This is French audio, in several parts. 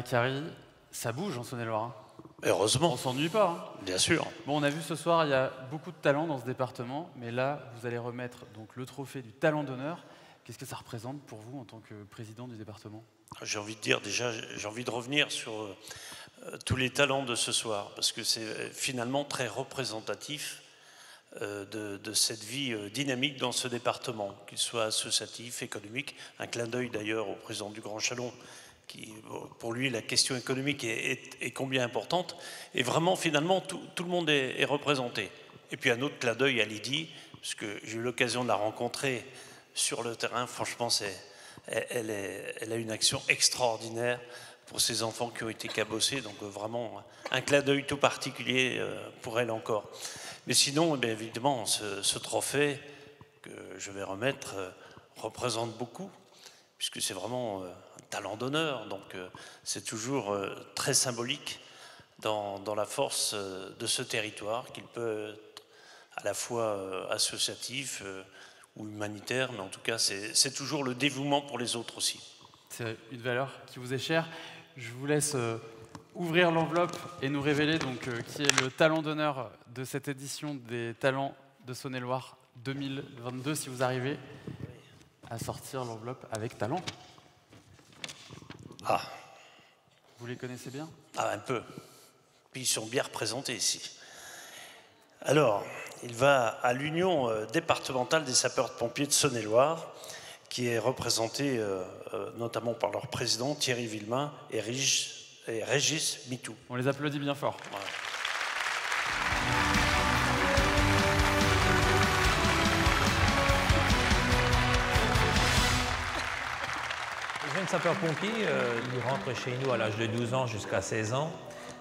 Carrie, ça bouge en Saône-et-Loire. Hein. Heureusement. On s'ennuie pas. Hein. Bien sûr. Bon, on a vu ce soir, il y a beaucoup de talents dans ce département, mais là, vous allez remettre donc, le trophée du talent d'honneur. Qu'est-ce que ça représente pour vous en tant que président du département? J'ai envie de dire déjà, j'ai envie de revenir sur tous les talents de ce soir, parce que c'est finalement très représentatif de cette vie dynamique dans ce département, qu'il soit associatif, économique. Un clin d'œil d'ailleurs au président du Grand Chalon, qui, pour lui, la question économique est combien importante. Et vraiment, finalement, tout le monde est représenté. Et puis un autre clin d'œil à Lydie, parce que j'ai eu l'occasion de la rencontrer sur le terrain. Franchement, elle a une action extraordinaire pour ces enfants qui ont été cabossés. Donc vraiment, un clin d'œil tout particulier pour elle encore. Mais sinon, bien évidemment, ce trophée que je vais remettre représente beaucoup, puisque c'est vraiment un talent d'honneur. Donc c'est toujours très symbolique dans la force de ce territoire, qu'il peut être à la fois associatif ou humanitaire, mais en tout cas, c'est toujours le dévouement pour les autres aussi. C'est une valeur qui vous est chère. Je vous laisse ouvrir l'enveloppe et nous révéler donc, qui est le talent d'honneur de cette édition des talents de Saône-et-Loire 2022, si vous arrivez à sortir l'enveloppe avec talent. Ah. Vous les connaissez bien? Ah, un peu. Puis ils sont bien représentés ici. Alors, il va à l'Union départementale des sapeurs-pompiers de Saône-et-Loire, qui est représentée notamment par leur président Thierry Villemain et Régis Mitou. On les applaudit bien fort. Voilà. Les jeunes sapeurs-pompiers, ils rentrent chez nous à l'âge de 12 ans jusqu'à 16 ans.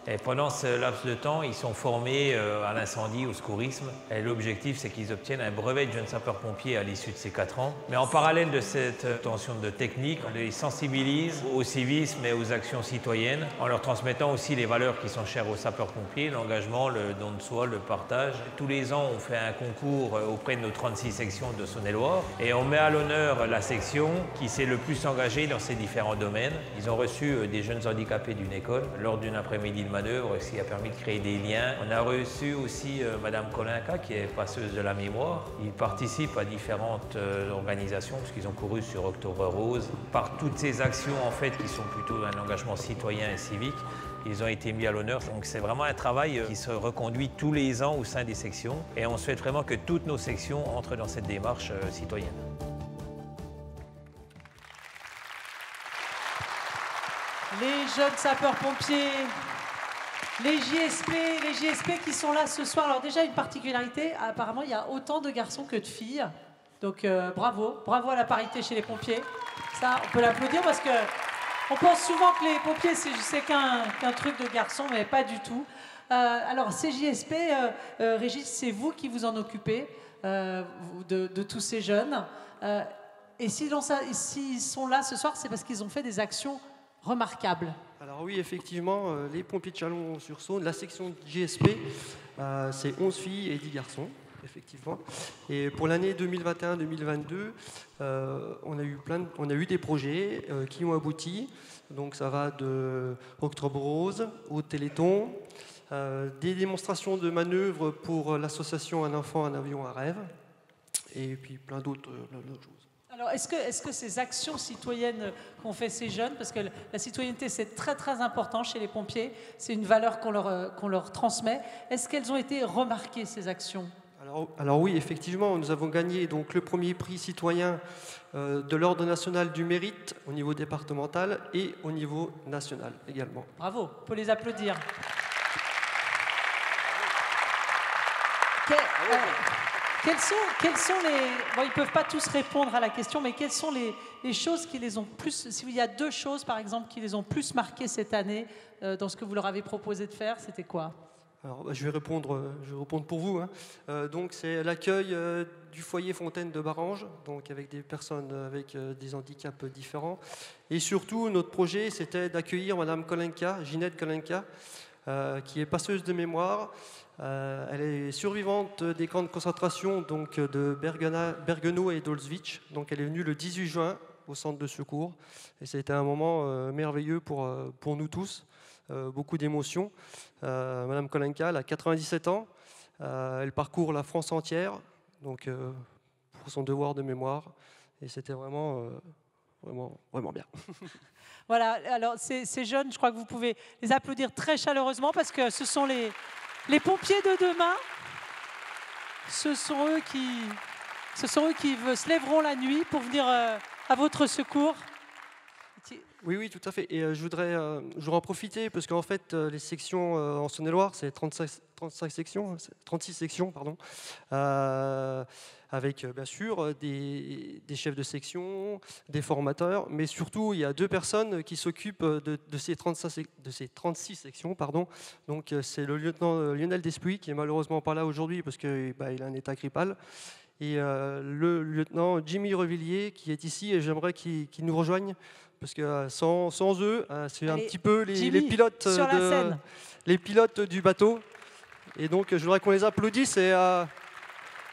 Et pendant ce laps de temps, ils sont formés à l'incendie, au secourisme. Et l'objectif, c'est qu'ils obtiennent un brevet de jeune sapeur-pompier à l'issue de ces 4 ans. Mais en parallèle de cette obtention de technique, on les sensibilise au civisme et aux actions citoyennes, en leur transmettant aussi les valeurs qui sont chères aux sapeurs-pompiers, l'engagement, le don de soi, le partage. Tous les ans, on fait un concours auprès de nos 36 sections de Saône-et-Loire. Et on met à l'honneur la section qui s'est le plus engagée dans ces différents domaines. Ils ont reçu des jeunes handicapés d'une école lors d'une après-midi de manœuvre, ce qui a permis de créer des liens. On a reçu aussi Madame Kolinka, qui est passeuse de la mémoire. Ils participent à différentes organisations, puisqu'ils ont couru sur Octobre Rose. Par toutes ces actions, en fait, qui sont plutôt un engagement citoyen et civique, ils ont été mis à l'honneur. Donc c'est vraiment un travail qui se reconduit tous les ans au sein des sections. Et on souhaite vraiment que toutes nos sections entrent dans cette démarche citoyenne. Les jeunes sapeurs-pompiers, les JSP qui sont là ce soir. Alors déjà, une particularité, apparemment, il y a autant de garçons que de filles. Donc bravo à la parité chez les pompiers. Ça, on peut l'applaudir parce que on pense souvent que les pompiers, c'est qu'un truc de garçons, mais pas du tout. Alors, ces JSP, Régis, c'est vous qui vous en occupez de tous ces jeunes. Et s'ils sont là ce soir, c'est parce qu'ils ont fait des actions remarquables. Alors oui, effectivement, les pompiers de Chalon-sur-Saône, la section JSP, c'est 11 filles et 10 garçons, effectivement. Et pour l'année 2021-2022, on a eu des projets qui ont abouti. Donc ça va de Octobre Rose au Téléthon, des démonstrations de manœuvres pour l'association Un enfant, un avion, un rêve, et puis plein d'autres choses. Alors, est-ce que ces actions citoyennes qu'ont fait ces jeunes, parce que la citoyenneté, c'est très, très important chez les pompiers, c'est une valeur qu'on leur transmet, est-ce qu'elles ont été remarquées, ces actions ? Alors oui, effectivement, nous avons gagné donc, le premier prix citoyen de l'Ordre national du mérite au niveau départemental et au niveau national également. Bravo, on peut les applaudir. Quels sont les... Bon, ils ne peuvent pas tous répondre à la question, mais quelles sont les choses qui les ont plus... S'il y a 2 choses, par exemple, qui les ont plus marquées cette année dans ce que vous leur avez proposé de faire, c'était quoi ? Alors, je vais répondre pour vous. Hein. Donc, c'est l'accueil du foyer Fontaine de Barange, donc avec des personnes avec des handicaps différents. Et surtout, notre projet, c'était d'accueillir Madame Kolinka, Ginette Kolinka, qui est passeuse de mémoire. Elle est survivante des camps de concentration donc, de Bergenau et d'Auschwitz. Donc elle est venue le 18 juin au centre de secours. Et ça a été un moment merveilleux pour nous tous, beaucoup d'émotions. Madame Kolenka, elle a 97 ans, elle parcourt la France entière, donc pour son devoir de mémoire. Et c'était vraiment bien. Voilà, alors ces jeunes, je crois que vous pouvez les applaudir très chaleureusement parce que ce sont les pompiers de demain. Ce sont eux qui se lèveront la nuit pour venir à votre secours. Oui, tout à fait. Et je voudrais en profiter parce qu'en fait, les sections en Saône-et-Loire, c'est 36 sections, pardon, avec bien sûr des chefs de section, des formateurs, mais surtout il y a 2 personnes qui s'occupent de ces 36 sections. Pardon. Donc c'est le lieutenant Lionel Despuy qui est malheureusement pas là aujourd'hui parce qu'il a un état grippal. Et le lieutenant Jimmy Revillier qui est ici et j'aimerais qu'il nous rejoigne parce que sans eux, c'est un petit peu les pilotes les pilotes du bateau. Et donc je voudrais qu'on les applaudisse. Et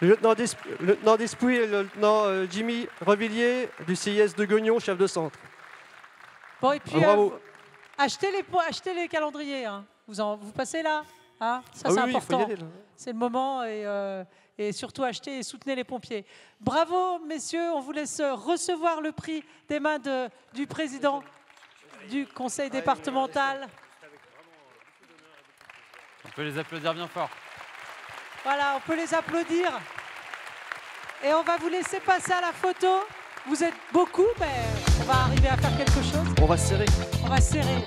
le lieutenant Despuy et le lieutenant Jimmy Revillier du CIS de Guignon, chef de centre. Bon, et puis bravo. Achetez les calendriers. Hein. Vous passez là. Hein, ça, c'est important. C'est le moment et surtout achetez et soutenez les pompiers. Bravo, messieurs. On vous laisse recevoir le prix des mains du président du conseil départemental. On peut les applaudir bien fort. Voilà, on peut les applaudir. Et on va vous laisser passer à la photo. Vous êtes beaucoup, mais on va arriver à faire quelque chose. On va se serrer. On va se serrer.